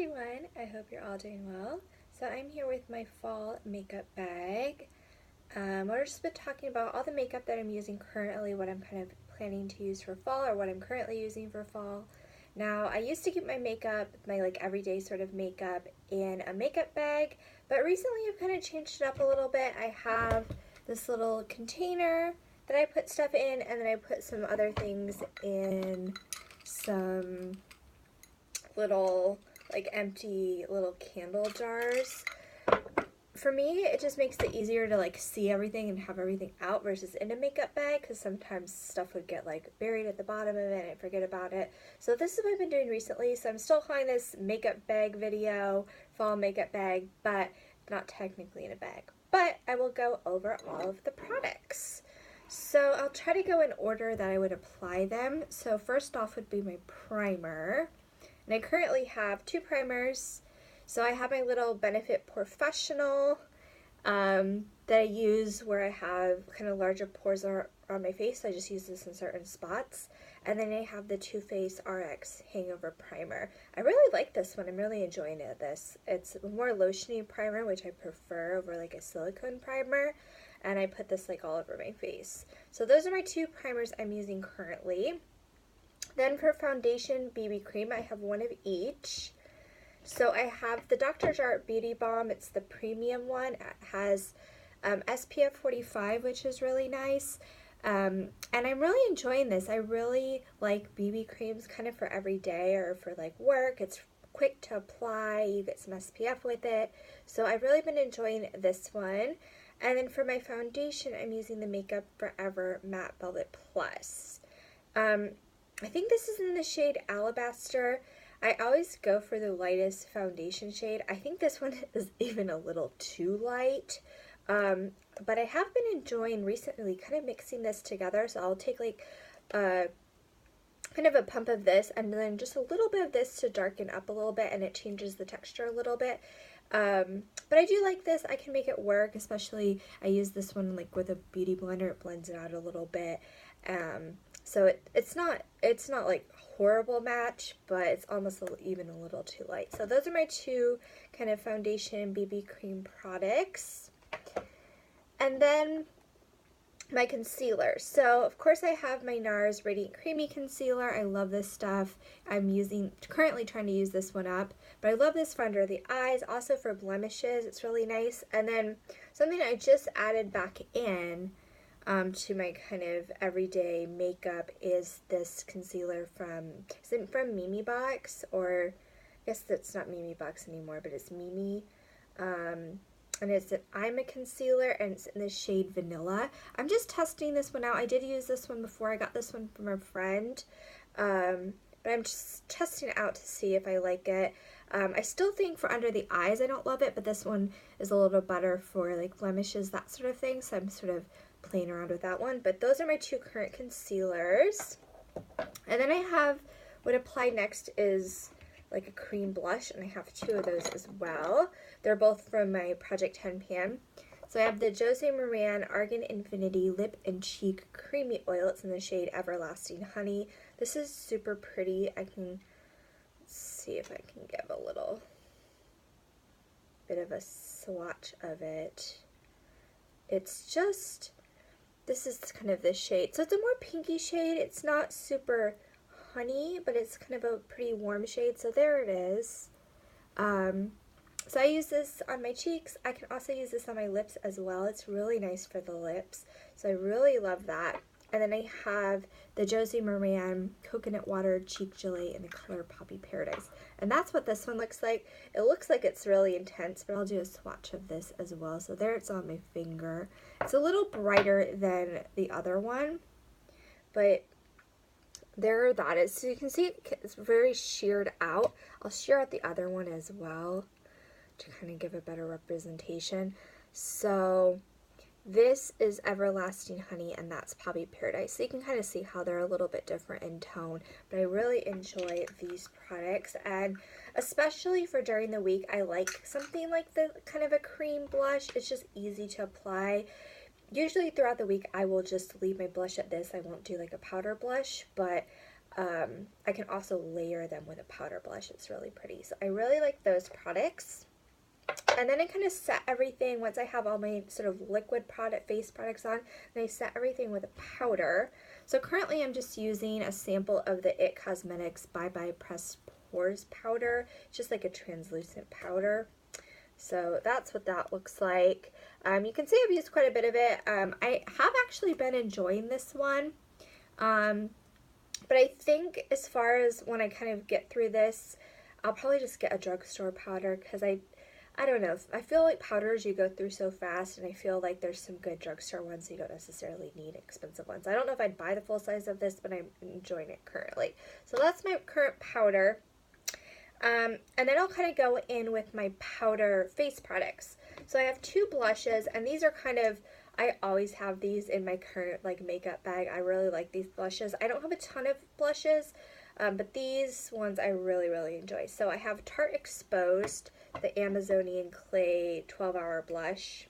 everyone, I hope you're all doing well. So I'm here with my fall makeup bag. We're just been talking about all the makeup that I'm using currently, what I'm kind of planning to use for fall or what I'm currently using for fall. Now I used to keep my makeup, my like everyday sort of makeup in a makeup bag, but recently I've kind of changed it up a little bit. I have this little container that I put stuff in, and then I put some other things in some little like empty little candle jars. For me, it just makes it easier to like see everything and have everything out versus in a makeup bag, because sometimes stuff would get like buried at the bottom of it and I forget about it. So this is what I've been doing recently. So I'm still calling this makeup bag video, fall makeup bag, but not technically in a bag. But I will go over all of the products. So I'll try to go in order that I would apply them. So first off would be my primer. And I currently have two primers. So I have my little Benefit Porefessional that I use where I have kind of larger pores on my face. So I just use this in certain spots. And then I have the Too Faced RX Hangover Primer. I really like this one. I'm really enjoying this. It's a more lotiony primer, which I prefer over like a silicone primer. And I put this like all over my face. So those are my two primers I'm using currently. Then for foundation, BB cream, I have one of each. So I have the Dr. Jart Beauty Balm. It's the premium one. It has SPF 45, which is really nice. And I'm really enjoying this. I really like BB creams kind of for every day or for like work. It's quick to apply. You get some SPF with it. So I've really been enjoying this one. And then for my foundation, I'm using the Makeup Forever Matte Velvet Plus. I think this is in the shade Alabaster. I always go for the lightest foundation shade. I think this one is even a little too light. But I have been enjoying recently kind of mixing this together. So I'll take like kind of a pump of this and then just a little bit of this to darken up a little bit, and it changes the texture a little bit. But I do like this. I can make it work, especially I use this one like with a beauty blender. It blends it out a little bit. So it's not like horrible match, but it's almost even a little too light. So those are my two kind of foundation BB cream products. And then my concealer. So of course I have my Nars Radiant Creamy Concealer. I love this stuff. I'm currently trying to use this one up, but I love this for under the eyes, also for blemishes. It's really nice. And then something I just added back in to my kind of everyday makeup is this concealer is it from Mimi Box, or I guess that's not Mimi Box anymore, but it's Mimi. And it's an I'm a concealer, and it's in the shade Vanilla. I'm just testing this one out. I did use this one before. I got this one from a friend, but I'm just testing it out to see if I like it. I still think for under the eyes I don't love it, but this one is a little better for like blemishes, that sort of thing, so I'm sort of playing around with that one. But those are my two current concealers. And then I have, what apply next is like a cream blush, and I have two of those as well. They're both from my Project 10 pan. So I have the Josie Maran Argan Infinity Lip and Cheek Creamy Oil. It's in the shade Everlasting Honey. This is super pretty. Let's see if I can give a little bit of a swatch of it. This is kind of the shade. So it's a more pinky shade. It's not super honey, but it's kind of a pretty warm shade. So there it is. So I use this on my cheeks. I can also use this on my lips as well. It's really nice for the lips. So I really love that. And then I have the Josie Maran Coconut Water Cheek Gelee in the color Poppy Paradise. And that's what this one looks like. It looks like it's really intense, but I'll do a swatch of this as well. So there it's on my finger. It's a little brighter than the other one, but there that is. So you can see it's very sheared out. I'll shear out the other one as well to kind of give a better representation. So this is Everlasting Honey, and that's Poppy Paradise. So you can kind of see how they're a little bit different in tone, but I really enjoy these products, and especially for during the week, I like something like the kind of a cream blush. It's just easy to apply. Usually throughout the week, I will just leave my blush at this. I won't do like a powder blush, but I can also layer them with a powder blush. It's really pretty. So I really like those products. And then I kind of set everything, once I have all my sort of liquid face products on, and I set everything with a powder. So currently I'm just using a sample of the IT Cosmetics Bye Bye Pressed Pores powder. It's just like a translucent powder. So that's what that looks like. You can see I've used quite a bit of it. I have actually been enjoying this one. But I think as far as when I kind of get through this, I'll probably just get a drugstore powder, because I don't know, I feel like powders you go through so fast, and I feel like there's some good drugstore ones, so you don't necessarily need expensive ones. I don't know if I'd buy the full size of this, but I'm enjoying it currently. So that's my current powder. And then I'll kind of go in with my powder face products. So I have two blushes, and these are kind of, I always have these in my current like makeup bag. I really like these blushes. I don't have a ton of blushes, but these ones I really, really enjoy. So I have Tarte Exposed, the Amazonian Clay 12-Hour Blush.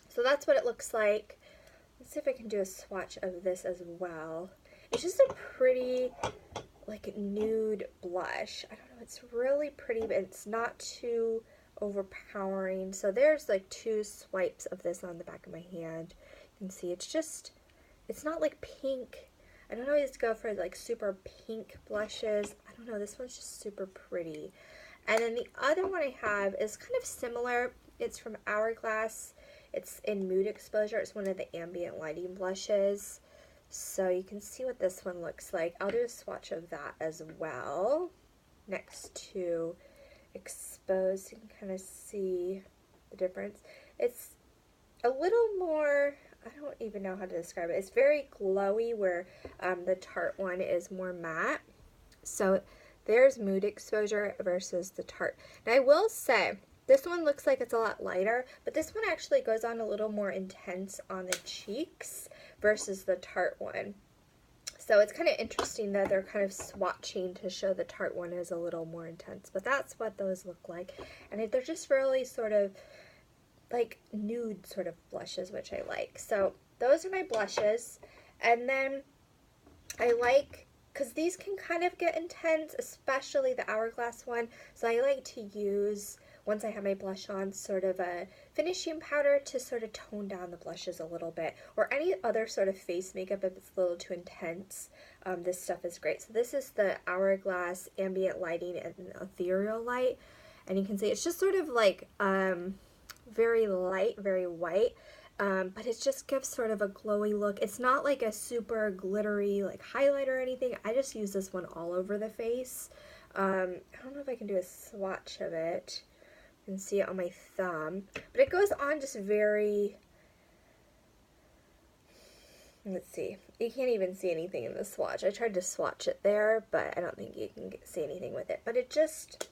So that's what it looks like. Let's see if I can do a swatch of this as well. It's just a pretty, like, nude blush. I don't know, it's really pretty, but it's not too overpowering. So there's like two swipes of this on the back of my hand. You can see it's not like pink. I don't always go for like super pink blushes. I don't know, this one's just super pretty. And then the other one I have is kind of similar. It's from Hourglass. It's in Mood Exposure. It's one of the ambient lighting blushes. So you can see what this one looks like. I'll do a swatch of that as well next to Exposed. You can kind of see the difference. It's a little more, I don't even know how to describe it. It's very glowy, where the Tarte one is more matte. So there's Mood Exposure versus the Tarte. Now I will say, this one looks like it's a lot lighter, but this one actually goes on a little more intense on the cheeks versus the Tarte one. So it's kind of interesting that they're kind of swatching to show the Tarte one is a little more intense. But that's what those look like. And they're just really sort of like nude sort of blushes, which I like. So those are my blushes. And then I like, because these can kind of get intense, especially the Hourglass one. So I like to use, once I have my blush on, sort of a finishing powder to sort of tone down the blushes a little bit, or any other sort of face makeup if it's a little too intense. This stuff is great. So this is the Hourglass Ambient Lighting and Ethereal Light, and you can see it's just sort of like very light, very white, but it just gives sort of a glowy look. It's not like a super glittery like highlight or anything. I just use this one all over the face. I don't know if I can do a swatch of it. You can see it on my thumb, but it goes on just very, let's see, you can't even see anything in the swatch. I tried to swatch it there, but I don't think you can see anything with it. But it's just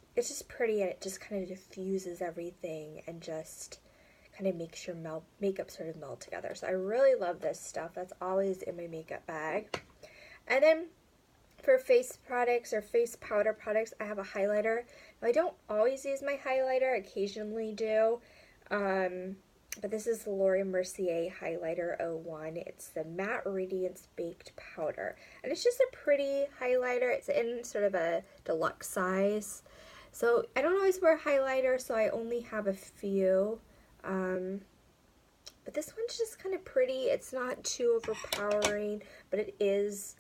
pretty, and it just kind of diffuses everything and just kind of makes your makeup sort of meld together. So I really love this stuff. That's always in my makeup bag. And then for face products or face powder products, I have a highlighter. Now, I don't always use my highlighter, occasionally do. But this is the L'Oreal Mercier Highlighter 01. It's the Matte Radiance Baked Powder. And it's just a pretty highlighter. It's in sort of a deluxe size. So I don't always wear highlighter, so I only have a few. But this one's just kind of pretty. It's not too overpowering, but it is,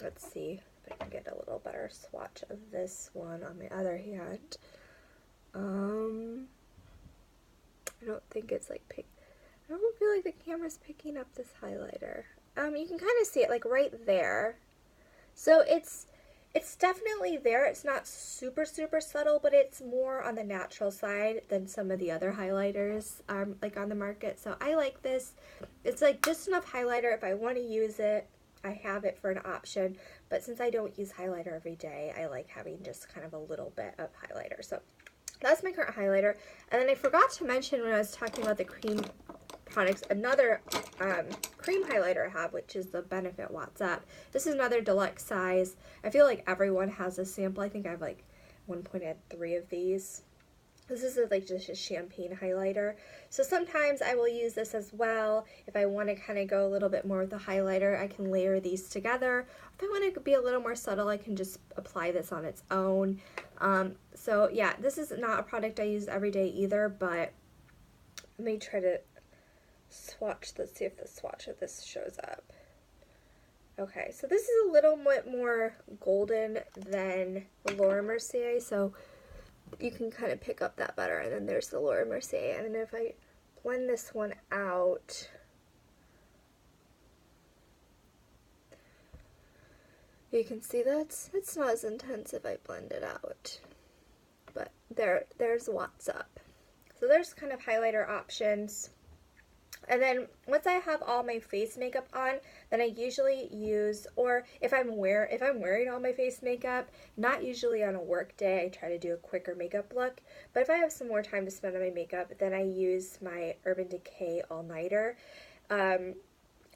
let's see if I can get a little better swatch of this one on my other hand. I don't think it's like I don't feel like the camera's picking up this highlighter. You can kind of see it like right there. So it's definitely there. It's not super, super subtle, but it's more on the natural side than some of the other highlighters like on the market. So I like this. It's like just enough highlighter. If I want to use it, I have it for an option. But since I don't use highlighter every day, I like having just kind of a little bit of highlighter. So that's my current highlighter. And then I forgot to mention when I was talking about the cream products, another cream highlighter I have, which is the Benefit Watts Up. This is another deluxe size. I feel like everyone has a sample. I think I have like 1.3 of these. This is like just a champagne highlighter. So sometimes I will use this as well. If I want to kind of go a little bit more with the highlighter, I can layer these together. If I want to be a little more subtle, I can just apply this on its own. So yeah, this is not a product I use every day either, but let me try to swatch. Let's see if the swatch of this shows up. Okay, so this is a little bit more golden than the Laura Mercier, so you can kind of pick up that better. And then there's the Laura Mercier, and then if I blend this one out, you can see that's it's not as intense if I blend it out, but there's what's up. So there's kind of highlighter options. And then once I have all my face makeup on, then I usually use, or if I'm wearing all my face makeup, not usually on a work day, I try to do a quicker makeup look. But if I have some more time to spend on my makeup, then I use my Urban Decay All Nighter. I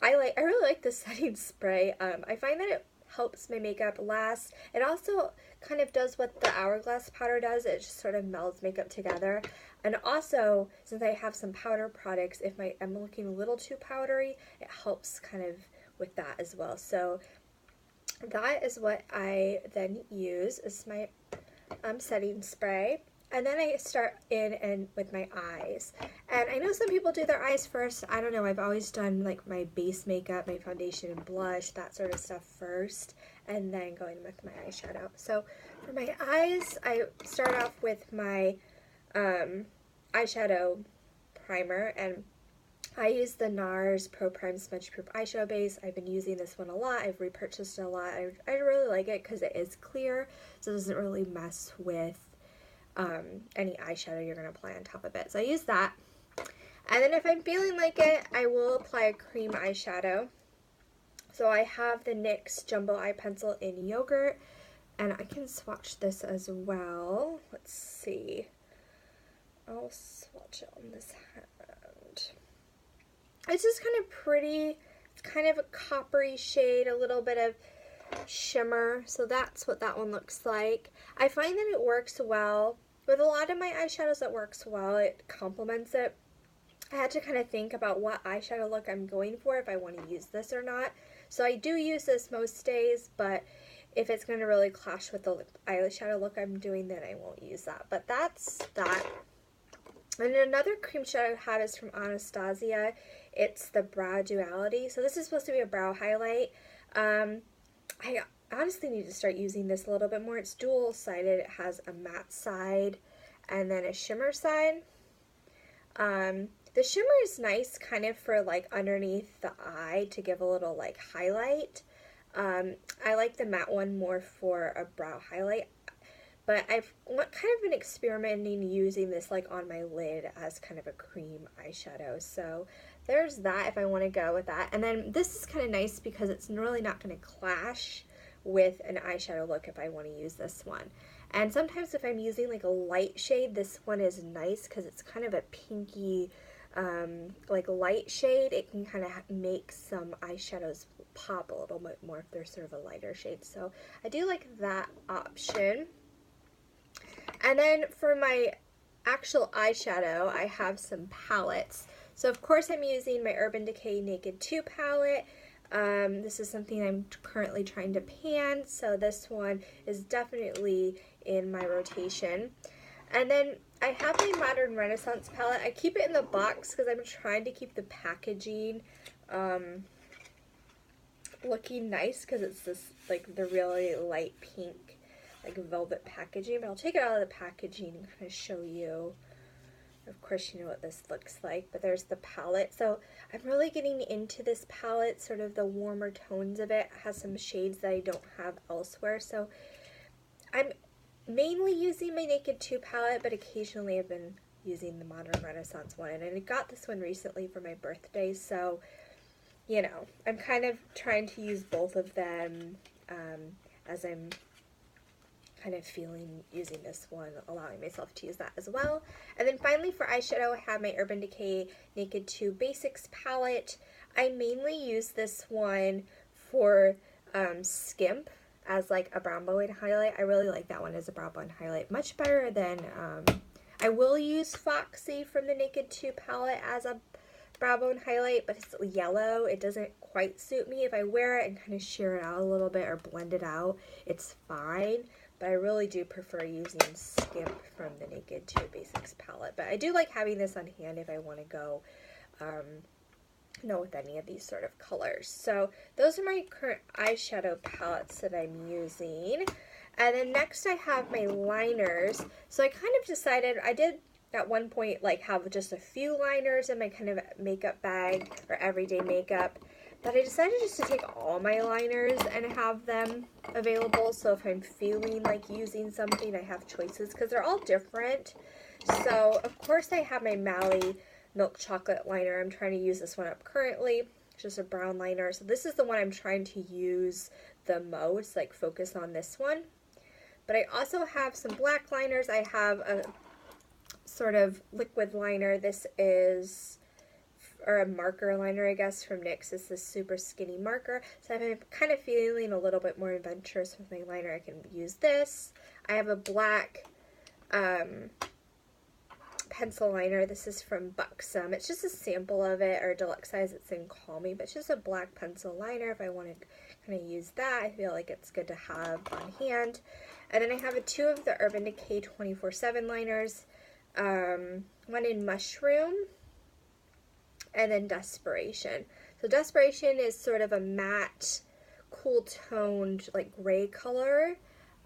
really like the setting spray. I find that it helps my makeup last. It also kind of does what the Hourglass powder does. It just sort of melds makeup together. And also, since I have some powder products, if I'm looking a little too powdery, it helps kind of with that as well. So that is what I then use as my setting spray. And then I start in and with my eyes. And I know some people do their eyes first. I don't know. I've always done like my base makeup, my foundation and blush, that sort of stuff first, and then going with my eyeshadow. So for my eyes, I start off with my eyeshadow primer, and I use the Nars Pro Prime Smudge Proof Eyeshadow Base. I've been using this one a lot. I've repurchased it a lot. I really like it because it is clear, so it doesn't really mess with any eyeshadow you're going to apply on top of it. So I use that. And then if I'm feeling like it, I will apply a cream eyeshadow. So I have the NYX Jumbo Eye Pencil in Yogurt, and I can swatch this as well. Let's see. I'll swatch it on this hand. It's just kind of pretty. It's kind of a coppery shade, a little bit of shimmer. So that's what that one looks like. I find that it works well. With a lot of my eyeshadows, it works well. It complements it. I had to kind of think about what eyeshadow look I'm going for, if I want to use this or not. So I do use this most days, but if it's going to really clash with the eyeshadow look I'm doing, then I won't use that. But that's that. And another cream shadow I have is from Anastasia. It's the Brow Duality. So this is supposed to be a brow highlight. I honestly need to start using this a little bit more. It's dual-sided. It has a matte side and then a shimmer side. The shimmer is nice kind of for like underneath the eye to give a little like highlight. I like the matte one more for a brow highlight. But I've kind of been experimenting using this like on my lid as kind of a cream eyeshadow. So there's that if I want to go with that. And then this is kind of nice because it's really not going to clash with an eyeshadow look if I want to use this one. And sometimes if I'm using like a light shade, this one is nice because it's kind of a pinky like light shade. It can kind of make some eyeshadows pop a little bit more if they're sort of a lighter shade. So I do like that option. And then for my actual eyeshadow, I have some palettes. So of course I'm using my Urban Decay Naked 2 palette. This is something I'm currently trying to pan, so this one is definitely in my rotation. And then I have my Modern Renaissance palette. I keep it in the box because I'm trying to keep the packaging looking nice because it's this like the really light pink like velvet packaging, but I'll take it out of the packaging and kind of show you. Of course you know what this looks like, but there's the palette. So I'm really getting into this palette, sort of the warmer tones of it. It has some shades that I don't have elsewhere. So I'm mainly using my Naked 2 palette, but occasionally I've been using the Modern Renaissance one. And I got this one recently for my birthday, so you know, I'm kind of trying to use both of them as I'm kind of feeling using this one, allowing myself to use that as well. And then finally for eyeshadow, I have my Urban Decay Naked 2 Basics palette. I mainly use this one for Skimp as like a brown bone highlight. I really like that one as a brown bone highlight, much better than I will use Foxy from the Naked 2 palette as a brow bone highlight, but it's yellow. It doesn't quite suit me. If I wear it and kind of sheer it out a little bit or blend it out, it's fine. But I really do prefer using Skimp from the Naked 2 Basics palette. But I do like having this on hand if I want to go with any of these sort of colors. So those are my current eyeshadow palettes that I'm using. And then next I have my liners. So I kind of decided, I did at one point like have just a few liners in my kind of makeup bag or everyday makeup, but I decided just to take all my liners and have them available, so if I'm feeling like using something I have choices, because they're all different. So of course I have my Mally Milk Chocolate liner. I'm trying to use this one up currently. It's just a brown liner, so this is the one I'm trying to use the most, like focus on this one. But I also have some black liners. I have a sort of liquid liner. This is, or a marker liner, I guess, from NYX. This is super skinny marker. So if I'm kind of feeling a little bit more adventurous with my liner, I can use this. I have a black pencil liner. This is from Buxom. It's just a sample of it, or a deluxe size. It's in Call Me, but it's just a black pencil liner. If I want to kind of use that, I feel like it's good to have on hand. And then I have two of the Urban Decay 24/7 liners. One in Mushroom, and then Desperation. So Desperation is sort of a matte, cool toned, like gray color.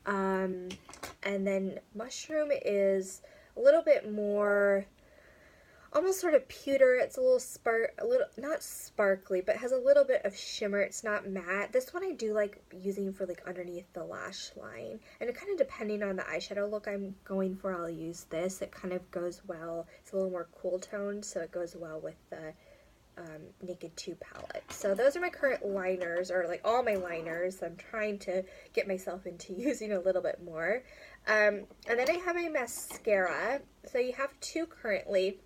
And then Mushroom is a little bit more, almost sort of pewter. It's a little not sparkly, but has a little bit of shimmer. It's not matte. This one I do like using for like underneath the lash line. And it kind of, depending on the eyeshadow look I'm going for, I'll use this. It kind of goes well. It's a little more cool toned, so it goes well with the Naked 2 palette. So those are my current liners, or like all my liners. I'm trying to get myself into using a little bit more. And then I have my mascara. So you have two currently.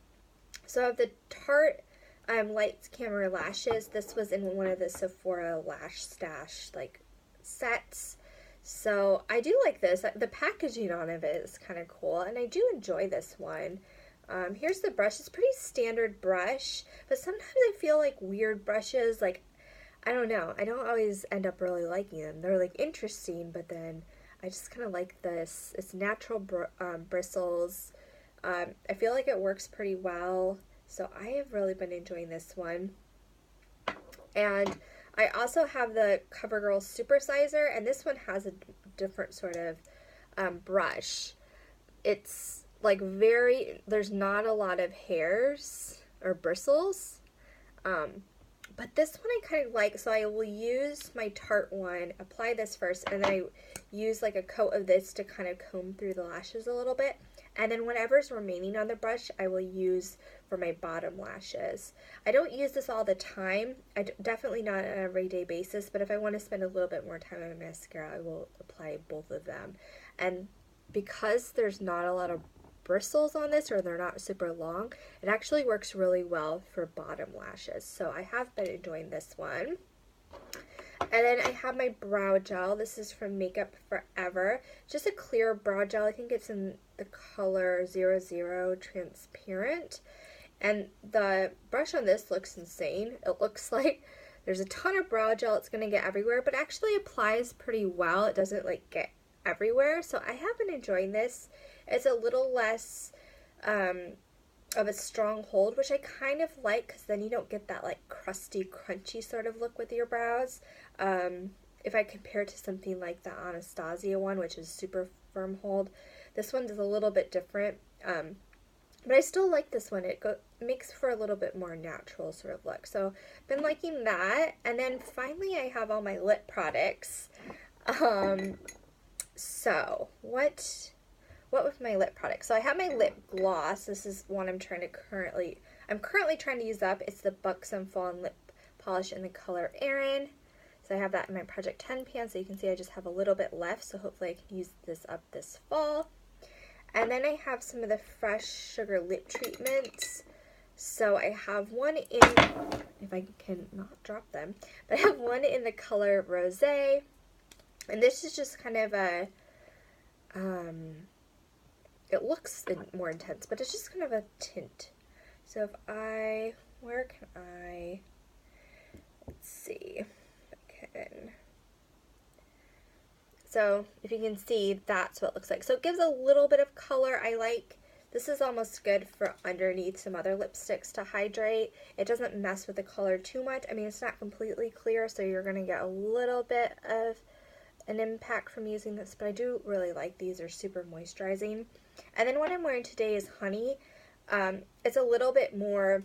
So I have the Tarte Lights Camera Lashes. This was in one of the Sephora Lash Stash like sets. So I do like this. The packaging on it is kind of cool, and I do enjoy this one. Here's the brush. It's a pretty standard brush, but sometimes I feel like weird brushes, like, I don't know, I don't always end up really liking them. They're like interesting, but then I just kind of like this. It's natural bristles. I feel like it works pretty well, so I have really been enjoying this one. And I also have the CoverGirl Supersizer, and this one has a different sort of brush. It's like there's not a lot of hairs or bristles, but this one I kind of like, so I will use my Tarte one, apply this first, and then I use like a coat of this to kind of comb through the lashes a little bit. And then whatever's remaining on the brush, I will use for my bottom lashes. I don't use this all the time. Definitely not on an everyday basis, but if I want to spend a little bit more time on mascara, I will apply both of them. And because there's not a lot of bristles on this, or they're not super long, it actually works really well for bottom lashes. So I have been enjoying this one. And then I have my brow gel. This is from Makeup Forever. Just a clear brow gel. I think it's in the color 00 Transparent. And the brush on this looks insane. It looks like there's a ton of brow gel. It's going to get everywhere, but actually applies pretty well. It doesn't like get everywhere. So I have been enjoying this. It's a little less of a strong hold, which I kind of like, because then you don't get that like crusty, crunchy sort of look with your brows. If I compare it to something like the Anastasia one, which is super firm hold, this one is a little bit different. But I still like this one. It makes for a little bit more natural sort of look. So been liking that. And then finally I have all my lip products. So what with my lip products? So I have my lip gloss. This is one I'm currently trying to use up. It's the Buxom Fawn Lip Polish in the color Erin. So I have that in my Project 10 pan, so you can see I just have a little bit left, so hopefully I can use this up this fall. And then I have some of the Fresh Sugar lip treatments. So I have one in, if I can not drop them, but I have one in the color Rosé. And this is just kind of a, it looks more intense, but it's just kind of a tint. So if I, where can I, let's see, if I can, so if you can see, that's what it looks like. So it gives a little bit of color. I like, this is almost good for underneath some other lipsticks to hydrate. It doesn't mess with the color too much. I mean, it's not completely clear, so you're going to get a little bit of an impact from using this, but I do really like these. They're super moisturizing. And then what I'm wearing today is Honey. It's a little bit more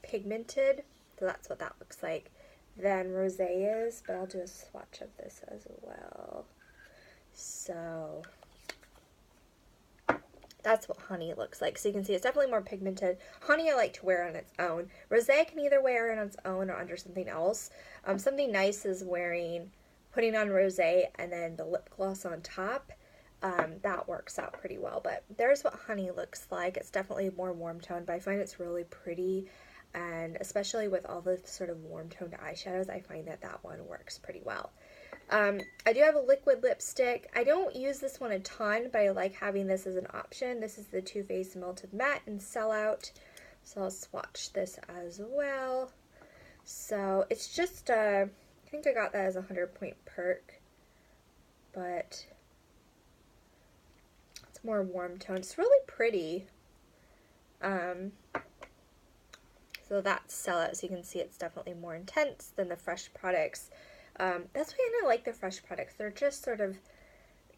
pigmented, so that's what that looks like, than Rosé is, but I'll do a swatch of this as well. So that's what Honey looks like. So you can see it's definitely more pigmented. Honey I like to wear on its own. Rosé I can either wear it on its own or under something else. Something nice is putting on Rosé and then the lip gloss on top. That works out pretty well. But there's what Honey looks like. It's definitely more warm toned, but I find it's really pretty. And especially with all the sort of warm toned eyeshadows, I find that that one works pretty well. I do have a liquid lipstick. I don't use this one a ton, but I like having this as an option. This is the Too Faced Melted Matte in Sellout. So I'll swatch this as well. So it's just, I think I got that as a 100-point perk, but it's more warm toned. It's really pretty. So that's Sellout, so you can see it's definitely more intense than the Fresh products. That's why I like the Fresh products. They're just sort of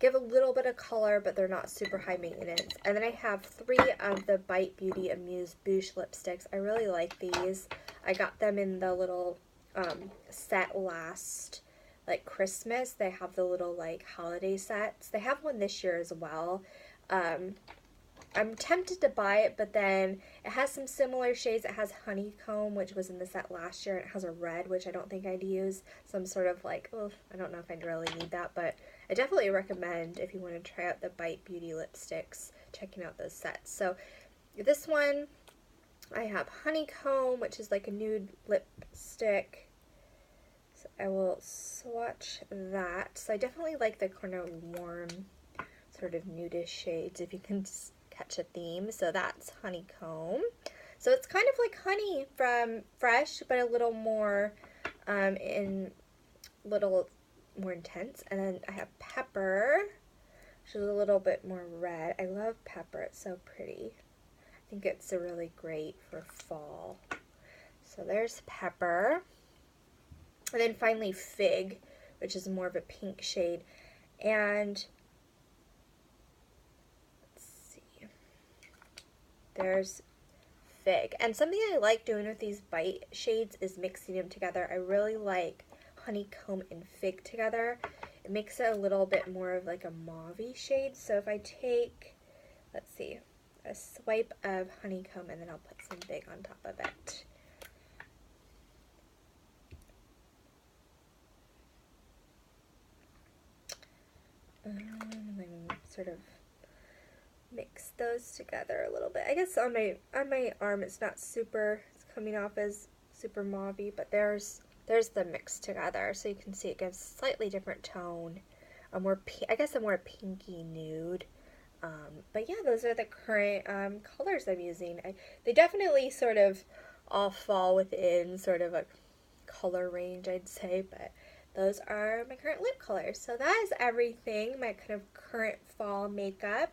give a little bit of color, but they're not super high maintenance. And then I have 3 of the Bite Beauty Amuse Bouche lipsticks. I really like these. I got them in the little set last, like, Christmas. They have the little, like, holiday sets. They have one this year as well. I'm tempted to buy it, but then it has some similar shades. It has Honeycomb, which was in the set last year, and it has a red, which I don't think I'd use. So I'm sort of like, oh, I don't know if I'd really need that, but I definitely recommend, if you want to try out the Bite Beauty lipsticks, checking out those sets. So this one, I have Honeycomb, which is like a nude lipstick. So I will swatch that. So I definitely like the kind of warm, sort of nudish shades, if you can catch a theme. So that's Honeycomb. So it's kind of like Honey from Fresh, but a little more more intense. And then I have Pepper, which is a little bit more red. I love Pepper. It's so pretty. I think it's really great for fall. So there's Pepper. And then finally Fig, which is more of a pink shade. And there's Fig. And something I like doing with these Bite shades is mixing them together. I really like Honeycomb and Fig together. It makes it a little bit more of like a mauve-y shade. So if I take, let's see, a swipe of Honeycomb and then I'll put some Fig on top of it. And then sort of mix those together a little bit. I guess on my arm it's not super, it's coming off as super mauve-y, but there's the mix together, so you can see it gives a slightly different tone, I guess a more pinky nude. But yeah, those are the current colors I'm using. They definitely sort of all fall within sort of a color range, I'd say, but those are my current lip colors. So that is everything, my kind of current fall makeup.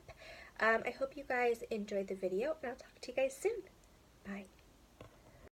I hope you guys enjoyed the video, and I'll talk to you guys soon. Bye.